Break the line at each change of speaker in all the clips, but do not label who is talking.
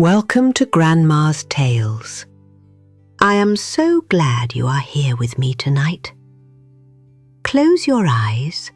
Welcome to Grandma's Tales. I am so glad you are here with me tonight. Close your eyes,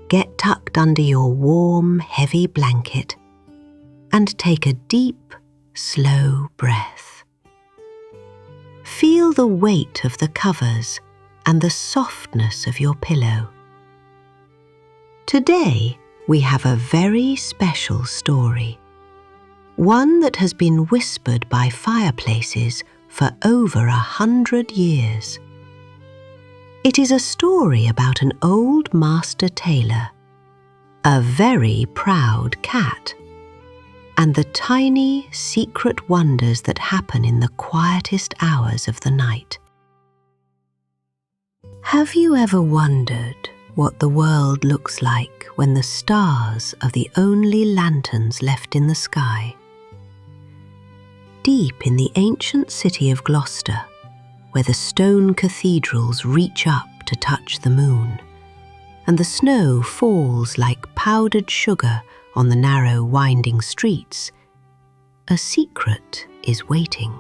get tucked under your warm, heavy blanket, and take a deep, slow breath. Feel the weight of the covers and the softness of your pillow. Today, we have a very special story. One that has been whispered by fireplaces for over 100 years. It is a story about an old master tailor, a very proud cat, and the tiny secret wonders that happen in the quietest hours of the night. Have you ever wondered what the world looks like when the stars are the only lanterns left in the sky? Deep in the ancient city of Gloucester, where the stone cathedrals reach up to touch the moon, and the snow falls like powdered sugar on the narrow, winding streets, a secret is waiting.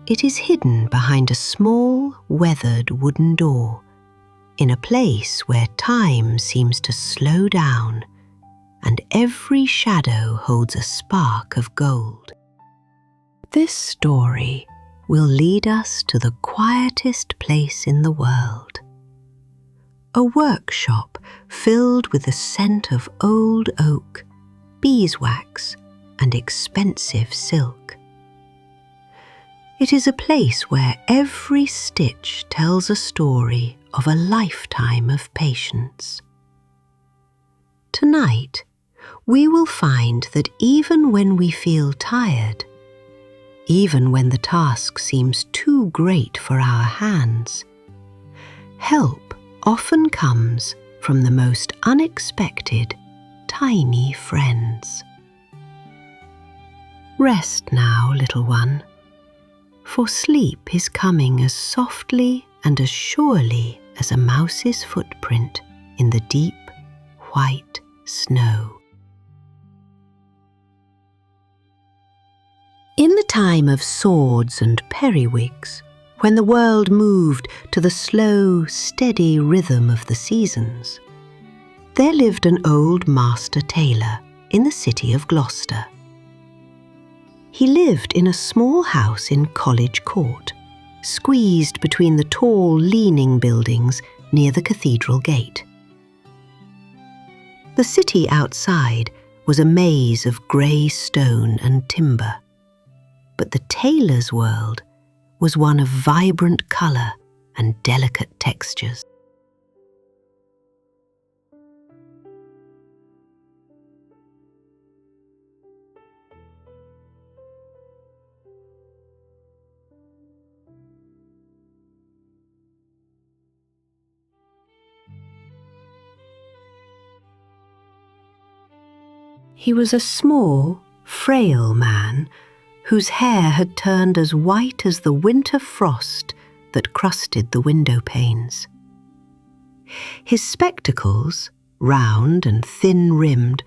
It is hidden behind a small, weathered wooden door, in a place where time seems to slow down, and every shadow holds a spark of gold. This story will lead us to the quietest place in the world. A workshop filled with the scent of old oak, beeswax, and expensive silk. It is a place where every stitch tells a story of a lifetime of patience. Tonight, we will find that even when we feel tired, even when the task seems too great for our hands, help often comes from the most unexpected, tiny friends. Rest now, little one, for sleep is coming as softly and as surely as a mouse's footprint in the deep, white snow. In the time of swords and periwigs, when the world moved to the slow, steady rhythm of the seasons, there lived an old master tailor in the city of Gloucester. He lived in a small house in College Court, squeezed between the tall, leaning buildings near the cathedral gate. The city outside was a maze of grey stone and timber, but the tailor's world was one of vibrant colour and delicate textures. He was a small, frail man whose hair had turned as white as the winter frost that crusted the window panes. His spectacles, round and thin-rimmed,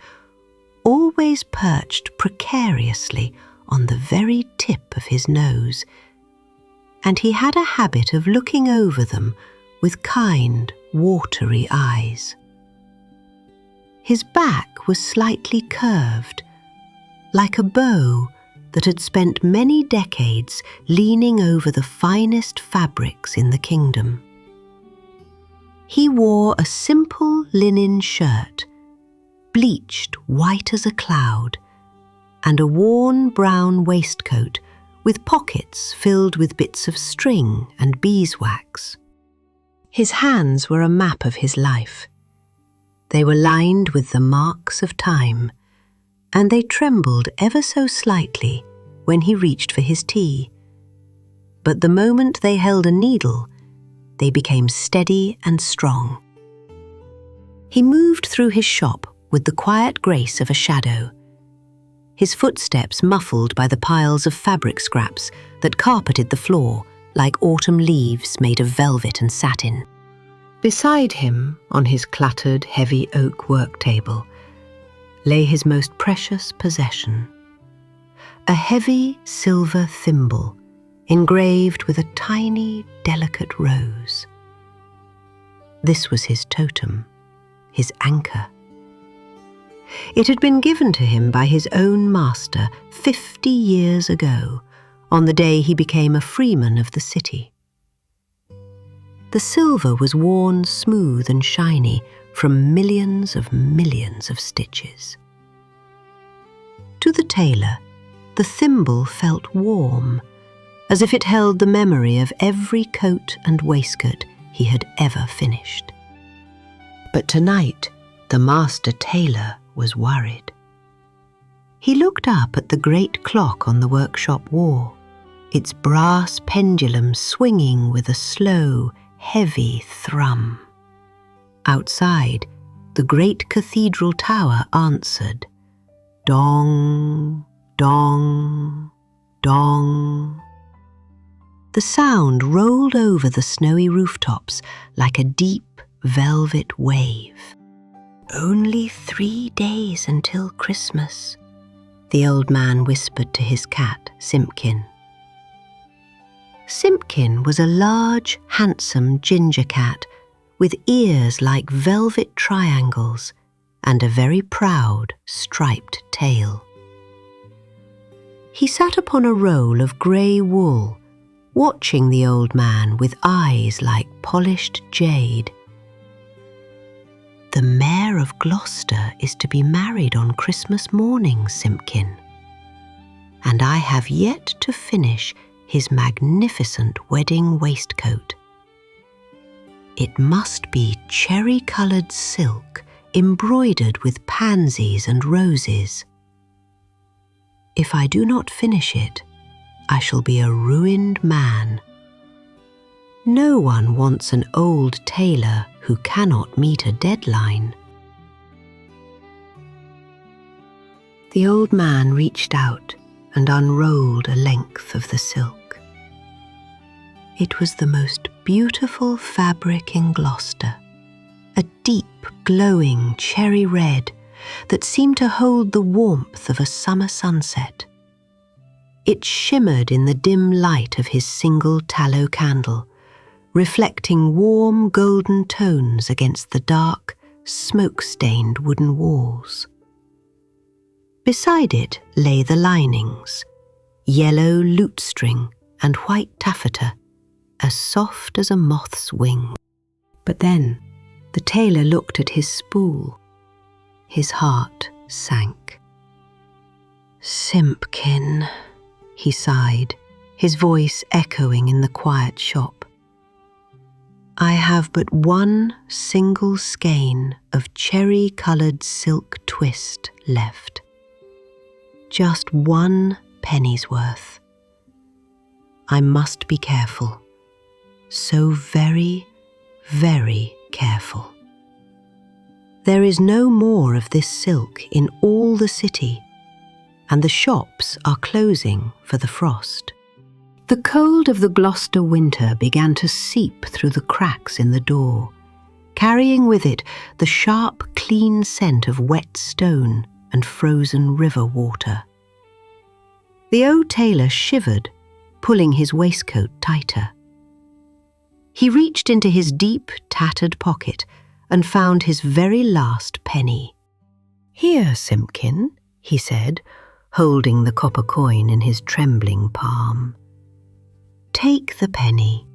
always perched precariously on the very tip of his nose, and he had a habit of looking over them with kind, watery eyes. His back was slightly curved, like a bow that had spent many decades leaning over the finest fabrics in the kingdom. He wore a simple linen shirt, bleached white as a cloud, and a worn brown waistcoat with pockets filled with bits of string and beeswax. His hands were a map of his life. They were lined with the marks of time, and they trembled ever so slightly when he reached for his tea. But the moment they held a needle, they became steady and strong. He moved through his shop with the quiet grace of a shadow, his footsteps muffled by the piles of fabric scraps that carpeted the floor like autumn leaves made of velvet and satin. Beside him, on his cluttered, heavy oak work table, lay his most precious possession, a heavy silver thimble engraved with a tiny, delicate rose. This was his totem, his anchor. It had been given to him by his own master 50 years ago, on the day he became a freeman of the city. The silver was worn smooth and shiny from millions of stitches. To the tailor, the thimble felt warm, as if it held the memory of every coat and waistcoat he had ever finished. But tonight, the master tailor was worried. He looked up at the great clock on the workshop wall, its brass pendulum swinging with a slow, heavy thrum. Outside, the great cathedral tower answered, dong, dong, dong. The sound rolled over the snowy rooftops like a deep velvet wave. "Only 3 days until Christmas," the old man whispered to his cat, Simpkin. Simpkin was a large, handsome ginger cat with ears like velvet triangles and a very proud, striped tail. He sat upon a roll of grey wool, watching the old man with eyes like polished jade. "The Mayor of Gloucester is to be married on Christmas morning, Simpkin, and I have yet to finish his magnificent wedding waistcoat. It must be cherry-coloured silk embroidered with pansies and roses. If I do not finish it, I shall be a ruined man. No one wants an old tailor who cannot meet a deadline." The old man reached out and unrolled a length of the silk. It was the most beautiful fabric in Gloucester, a deep, glowing cherry red that seemed to hold the warmth of a summer sunset. It shimmered in the dim light of his single tallow candle, reflecting warm golden tones against the dark, smoke-stained wooden walls. Beside it lay the linings, yellow lutestring and white taffeta, as soft as a moth's wing. But then the tailor looked at his spool. His heart sank. "Simpkin," he sighed, his voice echoing in the quiet shop. "I have but one single skein of cherry-coloured silk twist left. Just 1 penny's worth. I must be careful. So very, very careful. There is no more of this silk in all the city, and the shops are closing for the frost." The cold of the Gloucester winter began to seep through the cracks in the door, carrying with it the sharp, clean scent of wet stone and frozen river water. The old tailor shivered, pulling his waistcoat tighter. He reached into his deep, tattered pocket and found his very last penny. "Here, Simpkin," he said, holding the copper coin in his trembling palm. "Take the penny.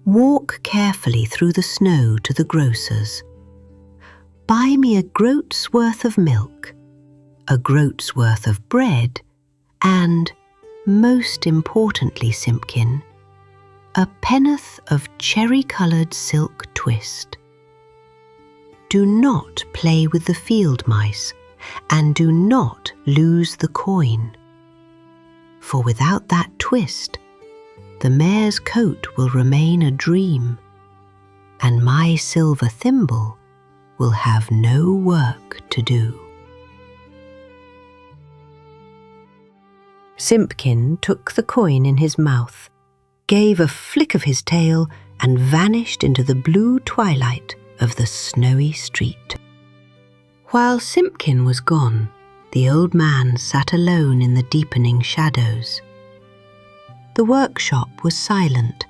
Walk carefully through the snow to the grocer's. Buy me a groat's worth of milk, a groat's worth of bread, and, most importantly, Simpkin, a penn'orth of cherry-coloured silk twist. Do not play with the field mice, and do not lose the coin. For without that twist, the mayor's coat will remain a dream, and my silver thimble will have no work to do." Simpkin took the coin in his mouth, gave a flick of his tail, and vanished into the blue twilight of the snowy street. While Simpkin was gone, The old man sat alone in the deepening shadows. The workshop was silent,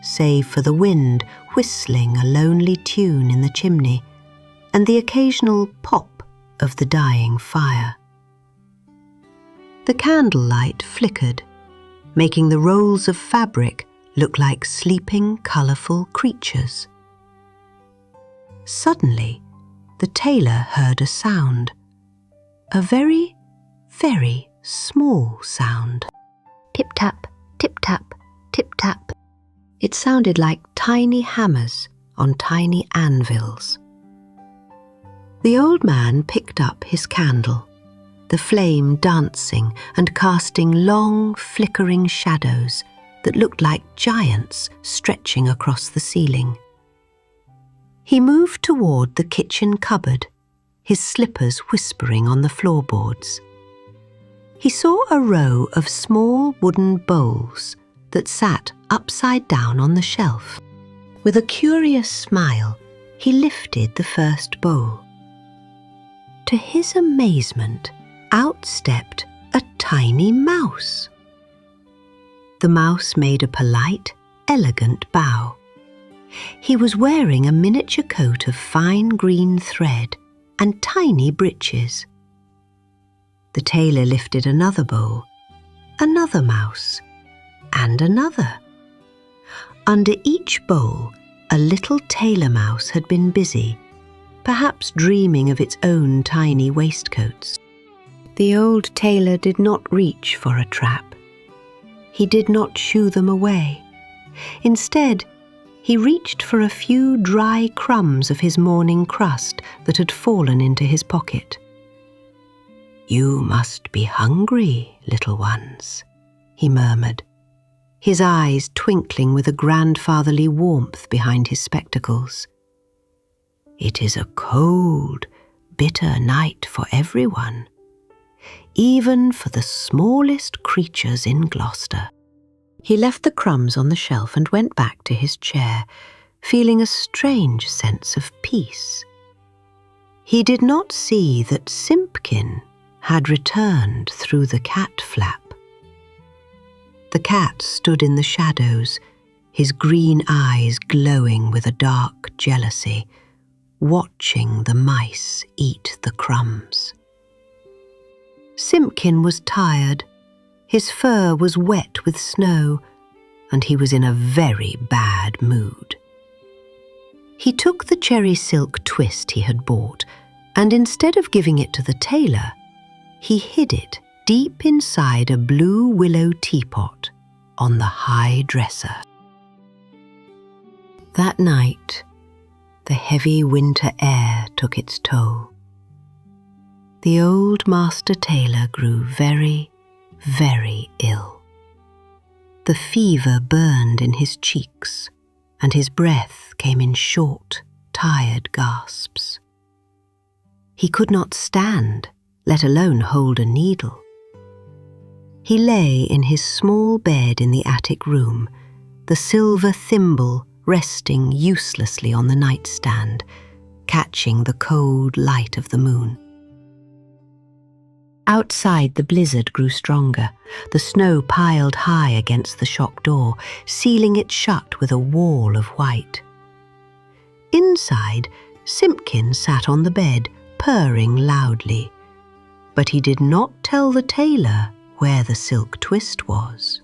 save for the wind whistling a lonely tune in the chimney and the occasional pop of the dying fire. The candlelight flickered, making the rolls of fabric look like sleeping, colourful creatures. Suddenly, the tailor heard a sound. A very, very small sound. Tip-tap, tip-tap, tip-tap. It sounded like tiny hammers on tiny anvils. The old man picked up his candle, the flame dancing and casting long, flickering shadows that looked like giants stretching across the ceiling. He moved toward the kitchen cupboard, his slippers whispering on the floorboards. He saw a row of small wooden bowls that sat upside down on the shelf. With a curious smile, he lifted the first bowl. To his amazement, out stepped a tiny mouse. The mouse made a polite, elegant bow. He was wearing a miniature coat of fine green thread and tiny breeches. The tailor lifted another bowl, another mouse, and another. Under each bowl, a little tailor mouse had been busy, perhaps dreaming of its own tiny waistcoats. The old tailor did not reach for a trap. He did not shoo them away. Instead, he reached for a few dry crumbs of his morning crust that had fallen into his pocket. "You must be hungry, little ones," he murmured, his eyes twinkling with a grandfatherly warmth behind his spectacles. "It is a cold, bitter night for everyone, even for the smallest creatures in Gloucester." He left the crumbs on the shelf and went back to his chair, feeling a strange sense of peace. He did not see that Simpkin had returned through the cat flap. The cat stood in the shadows, his green eyes glowing with a dark jealousy, watching the mice eat the crumbs. Simpkin was tired. His fur was wet with snow, and he was in a very bad mood. He took the cherry silk twist he had bought, and instead of giving it to the tailor, he hid it deep inside a blue willow teapot on the high dresser. That night, the heavy winter air took its toll. The old master tailor grew very, very ill. The fever burned in his cheeks, and his breath came in short, tired gasps. He could not stand, let alone hold a needle. He lay in his small bed in the attic room, the silver thimble resting uselessly on the nightstand, catching the cold light of the moon. Outside, the blizzard grew stronger. The snow piled high against the shop door, sealing it shut with a wall of white. Inside, Simpkin sat on the bed, purring loudly, but he did not tell the tailor where the silk twist was.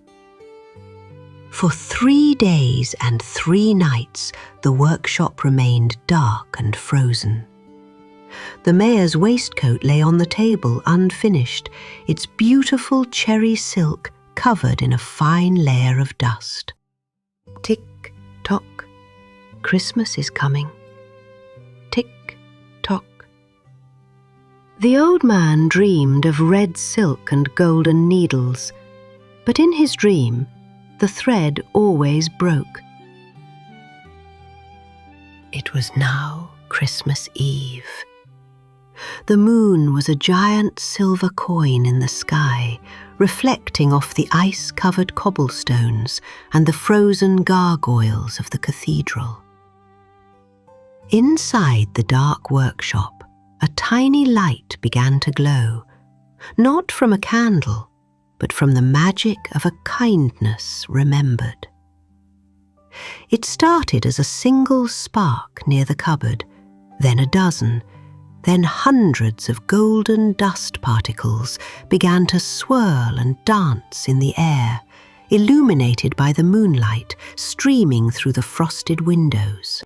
For 3 days and 3 nights, the workshop remained dark and frozen. The mayor's waistcoat lay on the table unfinished, its beautiful cherry silk covered in a fine layer of dust. Tick-tock, Christmas is coming. Tick-tock. The old man dreamed of red silk and golden needles, but in his dream, the thread always broke. It was now Christmas Eve. The moon was a giant silver coin in the sky, reflecting off the ice-covered cobblestones and the frozen gargoyles of the cathedral. Inside the dark workshop, a tiny light began to glow, not from a candle, but from the magic of a kindness remembered. It started as a single spark near the cupboard, then a dozen, then hundreds of golden dust particles began to swirl and dance in the air, illuminated by the moonlight streaming through the frosted windows.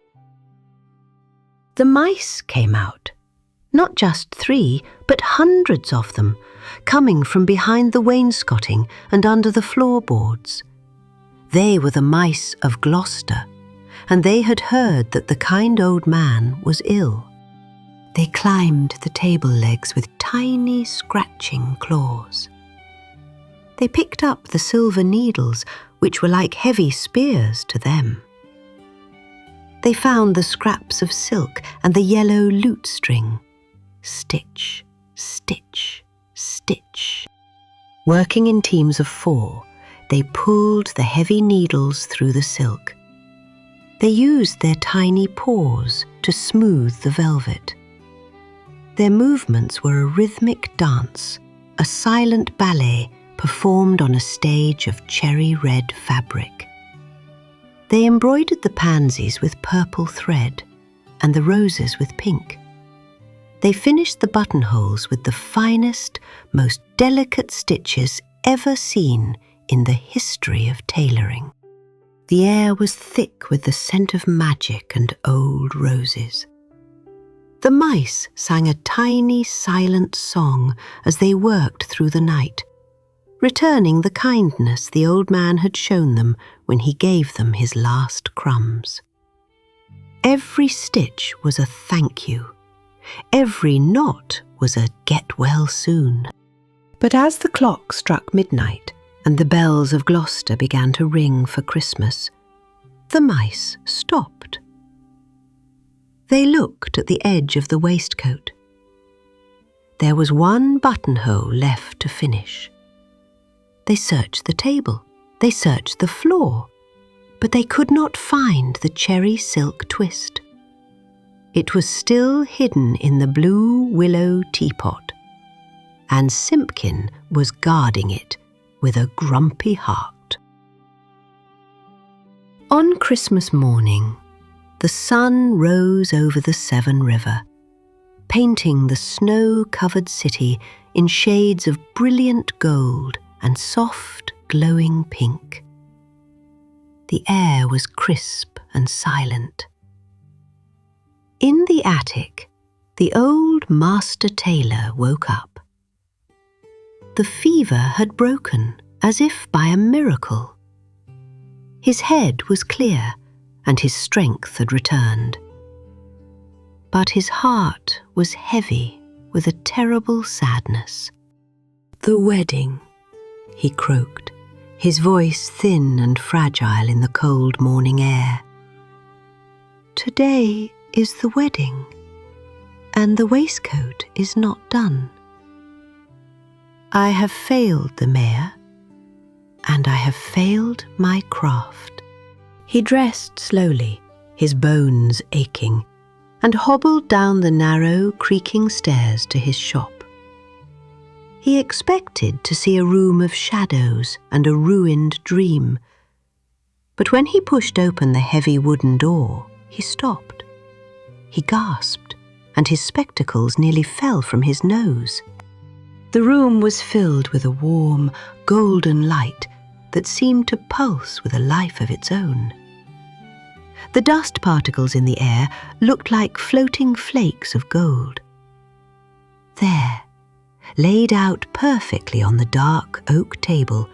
The mice came out, not just 3, but hundreds of them, coming from behind the wainscoting and under the floorboards. They were the mice of Gloucester, and they had heard that the kind old man was ill. They climbed the table legs with tiny scratching claws. They picked up the silver needles, which were like heavy spears to them. They found the scraps of silk and the yellow lute string. Stitch, stitch, stitch. Working in teams of 4, they pulled the heavy needles through the silk. They used their tiny paws to smooth the velvet. Their movements were a rhythmic dance, a silent ballet performed on a stage of cherry-red fabric. They embroidered the pansies with purple thread and the roses with pink. They finished the buttonholes with the finest, most delicate stitches ever seen in the history of tailoring. The air was thick with the scent of magic and old roses. The mice sang a tiny, silent song as they worked through the night, returning the kindness the old man had shown them when he gave them his last crumbs. Every stitch was a thank you. Every knot was a get well soon. But as the clock struck midnight and the bells of Gloucester began to ring for Christmas, the mice stopped. They looked at the edge of the waistcoat. There was one buttonhole left to finish. They searched the table, they searched the floor, but they could not find the cherry silk twist. It was still hidden in the blue willow teapot, and Simpkin was guarding it with a grumpy heart. On Christmas morning, the sun rose over the Severn River, painting the snow-covered city in shades of brilliant gold and soft, glowing pink. The air was crisp and silent. In the attic, the old master tailor woke up. The fever had broken as if by a miracle. His head was clear and his strength had returned. But his heart was heavy with a terrible sadness. "The wedding," he croaked, his voice thin and fragile in the cold morning air. "Today is the wedding, and the waistcoat is not done. I have failed the mayor, and I have failed my craft." He dressed slowly, his bones aching, and hobbled down the narrow, creaking stairs to his shop. He expected to see a room of shadows and a ruined dream, but when he pushed open the heavy wooden door, he stopped. He gasped, and his spectacles nearly fell from his nose. The room was filled with a warm, golden light that seemed to pulse with a life of its own. The dust particles in the air looked like floating flakes of gold. There, laid out perfectly on the dark oak table,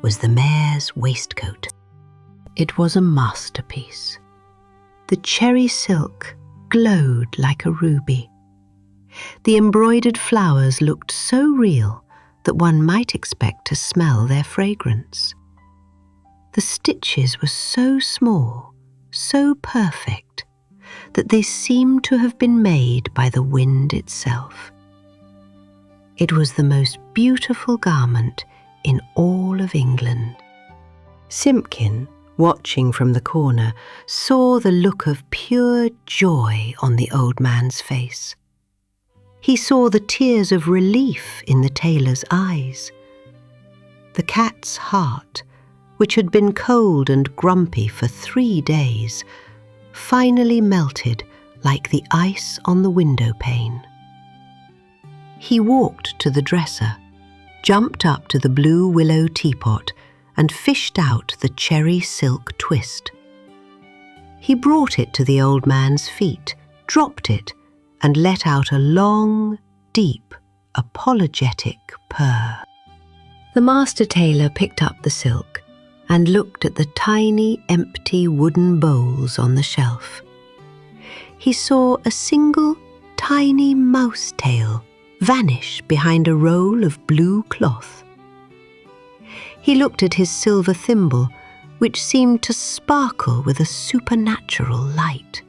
was the mayor's waistcoat. It was a masterpiece. The cherry silk glowed like a ruby. The embroidered flowers looked so real that one might expect to smell their fragrance. The stitches were so small, so perfect, that they seemed to have been made by the wind itself. It was the most beautiful garment in all of England. Simpkin, watching from the corner, saw the look of pure joy on the old man's face. He saw the tears of relief in the tailor's eyes. The cat's heart, which had been cold and grumpy for 3 days, finally melted like the ice on the window pane. He walked to the dresser, jumped up to the blue willow teapot, and fished out the cherry silk twist. He brought it to the old man's feet, dropped it, and let out a long, deep, apologetic purr. The master tailor picked up the silk and looked at the tiny, empty wooden bowls on the shelf. He saw a single, tiny mouse tail vanish behind a roll of blue cloth. He looked at his silver thimble, which seemed to sparkle with a supernatural light.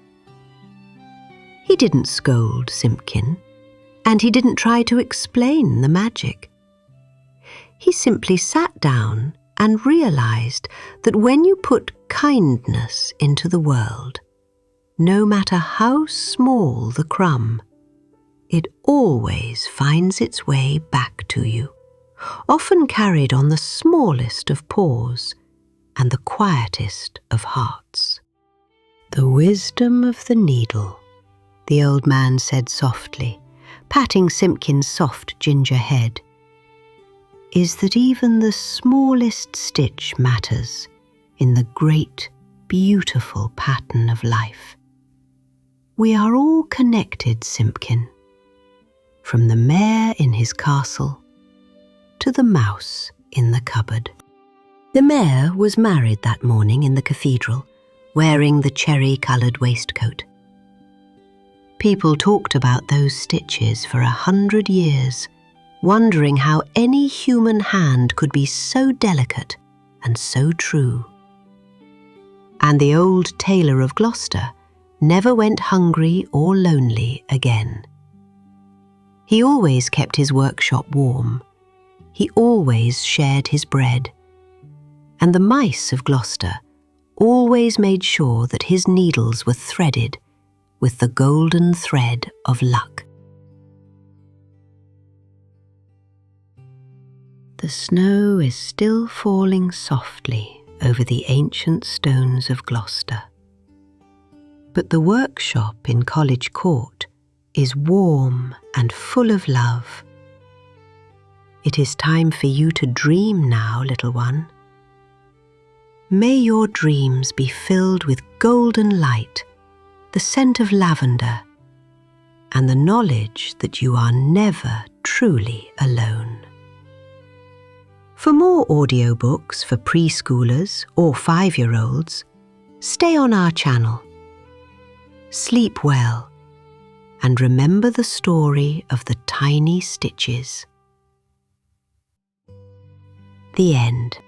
He didn't scold Simpkin, and he didn't try to explain the magic. He simply sat down and realized that when you put kindness into the world, no matter how small the crumb, it always finds its way back to you, often carried on the smallest of paws and the quietest of hearts. "The wisdom of the needle," the old man said softly, patting Simpkin's soft ginger head, "is that even the smallest stitch matters in the great, beautiful pattern of life. We are all connected, Simpkin, from the mayor in his castle to the mouse in the cupboard." The mayor was married that morning in the cathedral, wearing the cherry-coloured waistcoat. People talked about those stitches for 100 years, wondering how any human hand could be so delicate and so true. And the old Tailor of Gloucester never went hungry or lonely again. He always kept his workshop warm. He always shared his bread. And the mice of Gloucester always made sure that his needles were threaded with the golden thread of luck. The snow is still falling softly over the ancient stones of Gloucester. But the workshop in College Court is warm and full of love. It is time for you to dream now, little one. May your dreams be filled with golden light, the scent of lavender, and the knowledge that you are never truly alone. For more audiobooks for preschoolers or 5-year-olds, stay on our channel. Sleep well, and remember the story of the tiny stitches. The end.